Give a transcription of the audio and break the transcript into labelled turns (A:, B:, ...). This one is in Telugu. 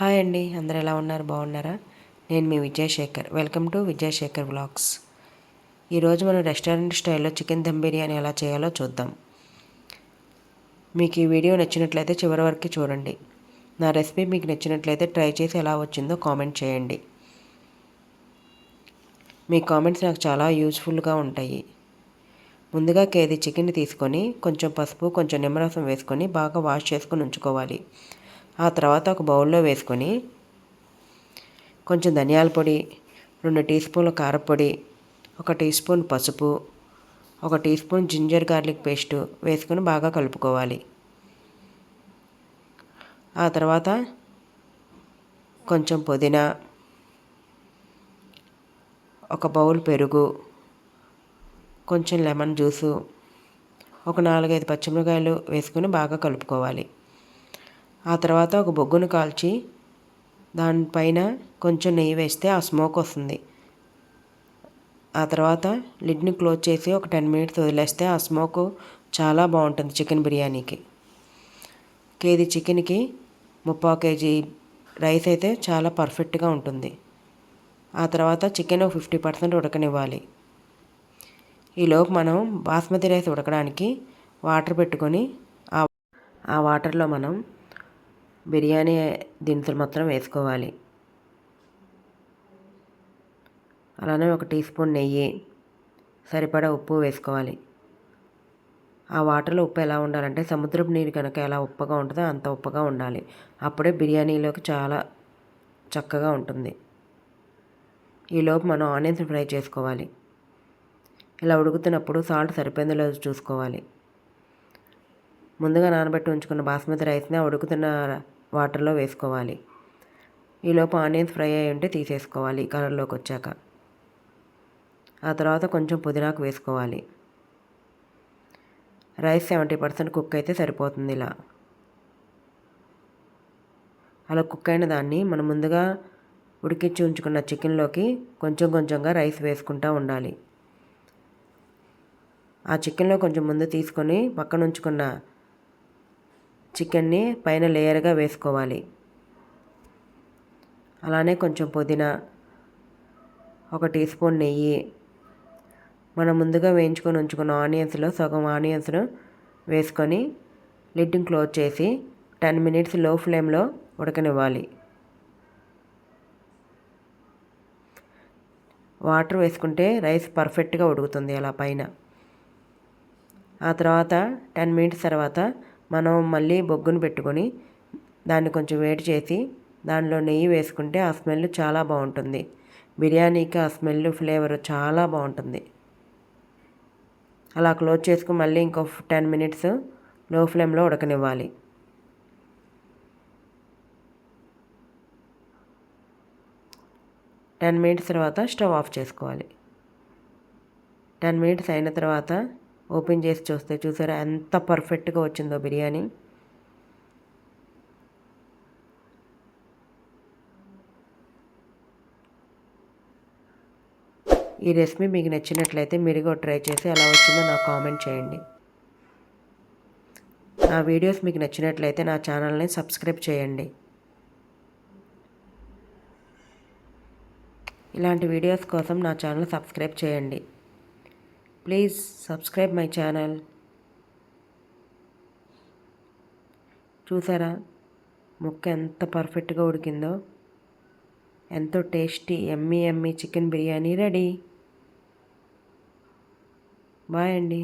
A: హాయ్ అండి, అందరు ఎలా ఉన్నారు? బాగున్నారా? నేను మీ Vijayasekhar. Welcome to Vijayasekhar vlogs. ఈరోజు మనం రెస్టారెంట్ స్టైల్లో చికెన్ దమ్ బిర్యానీ ఎలా చేయాలో చూద్దాం. మీకు ఈ వీడియో నచ్చినట్లయితే చివరి వరకు చూడండి. నా రెసిపీ మీకు నచ్చినట్లయితే ట్రై చేసి ఎలా వచ్చిందో కామెంట్ చేయండి. మీ కామెంట్స్ నాకు చాలా యూజ్ఫుల్గా ఉంటాయి. ముందుగా కేజీ చికెన్ తీసుకొని కొంచెం పసుపు, కొంచెం నిమ్మరసం వేసుకొని బాగా వాష్ చేసుకొని ఉంచుకోవాలి. ఆ తర్వాత ఒక బౌల్లో వేసుకొని కొంచెం ధనియాల పొడి, 2 టీ స్పూన్ల కారపొడి, 1 టీ స్పూన్ పసుపు, 1 teaspoon ginger garlic paste వేసుకొని బాగా కలుపుకోవాలి. ఆ తర్వాత కొంచెం పుదీనా, ఒక బౌల్ పెరుగు, కొంచెం లెమన్ జ్యూసు, ఒక 4-5 పచ్చిమిరపకాయలు వేసుకొని బాగా కలుపుకోవాలి. ఆ తర్వాత ఒక బొగ్గును కాల్చి దానిపైన కొంచెం నెయ్యి వేస్తే ఆ స్మోక్ వస్తుంది. ఆ తర్వాత లిడ్ని క్లోజ్ చేసి ఒక 10 మినిట్స్ వదిలేస్తే ఆ స్మోక్ చాలా బాగుంటుంది చికెన్ బిర్యానీకి. కేజీ చికెన్కి 3/4 కేజీ రైస్ అయితే చాలా పర్ఫెక్ట్గా ఉంటుంది. ఆ తర్వాత చికెన్ 50% ఉడకనివ్వాలి. ఈలోపు మనం బాస్మతి రైస్ ఉడకడానికి వాటర్ పెట్టుకొని ఆ వాటర్లో మనం బిర్యానీ దినుసులు మొత్తం వేసుకోవాలి. అలానే 1 టీ స్పూన్ నెయ్యి, సరిపడా ఉప్పు వేసుకోవాలి. ఆ వాటర్లో ఉప్పు ఎలా ఉండాలంటే సముద్రపు నీరు కనుక ఎలా ఉప్పగా ఉంటుందో అంత ఉప్పగా ఉండాలి. అప్పుడే బిర్యానీలోకి చాలా చక్కగా ఉంటుంది. ఈలోపు మనం ఆనియన్స్ ఫ్రై చేసుకోవాలి. ఇలా ఉడుకుతున్నప్పుడు సాల్ట్ సరిపోయిందో లేదో చూసుకోవాలి. ముందుగా నానబెట్టి ఉంచుకున్న బాస్మతి రైస్ని ఆ ఉడుకుతున్న వాటర్లో వేసుకోవాలి. ఈలోపు ఆనియన్స్ ఫ్రై అయ్యి ఉంటే తీసేసుకోవాలి కలర్లోకి వచ్చాక. ఆ తర్వాత కొంచెం పుదీనాకు వేసుకోవాలి. రైస్ 70% కుక్ అయితే సరిపోతుంది. అలా కుక్ అయిన దాన్ని మనం ముందుగా ఉడికించి ఉంచుకున్న చికెన్లోకి కొంచెం కొంచెంగా రైస్ వేసుకుంటూ ఉండాలి. ఆ చికెన్లో కొంచెం ముందు తీసుకొని పక్కన ఉంచుకున్న చికెన్ని పైన లేయర్గా వేసుకోవాలి. అలానే కొంచెం పుదీనా, 1 టీ స్పూన్ నెయ్యి, మనం ముందుగా వేయించుకొని ఉంచుకున్న ఆనియన్స్లో సగం ఆనియన్స్ను వేసుకొని లిడ్ని క్లోజ్ చేసి 10 మినిట్స్ లో ఫ్లేమ్లో ఉడకనివ్వాలి. వాటర్ వేసుకుంటే రైస్ పర్ఫెక్ట్గా ఉడుకుతుంది అలా పైన. ఆ తర్వాత 10 మినిట్స్ తర్వాత మనం మళ్ళీ బొగ్గును పెట్టుకొని దాన్ని కొంచెం వేడి చేసి దానిలో నెయ్యి వేసుకుంటే ఆ స్మెల్ చాలా బాగుంటుంది. బిర్యానీకి ఆ స్మెల్ ఫ్లేవర్ చాలా బాగుంటుంది. అలా క్లోజ్ చేసుకుని మళ్ళీ ఇంకో 10 మినిట్స్ లో ఫ్లేమ్లో ఉడకనివ్వాలి. టెన్ మినిట్స్ తర్వాత స్టవ్ ఆఫ్ చేసుకోవాలి. 10 మినిట్స్ అయిన తర్వాత ఓపెన్ చేసి చూస్తే చూసారా ఎంత పర్ఫెక్ట్గా వచ్చిందో బిర్యానీ. ఈ రెసిపీ మీకు నచ్చినట్లయితే మీరు కూడా ట్రై చేసి ఎలా వచ్చిందో నాకు కామెంట్ చేయండి. నా వీడియోస్ మీకు నచ్చినట్లయితే నా ఛానల్ని సబ్స్క్రైబ్ చేయండి. ఇలాంటి వీడియోస్ కోసం నా ఛానల్ సబ్స్క్రైబ్ చేయండి. Please subscribe my channel. చూసారా ముక్క ఎంత పర్ఫెక్ట్గా ఉడికిందో. ఎంతో tasty yummy chicken biryani ready. Bye అండి.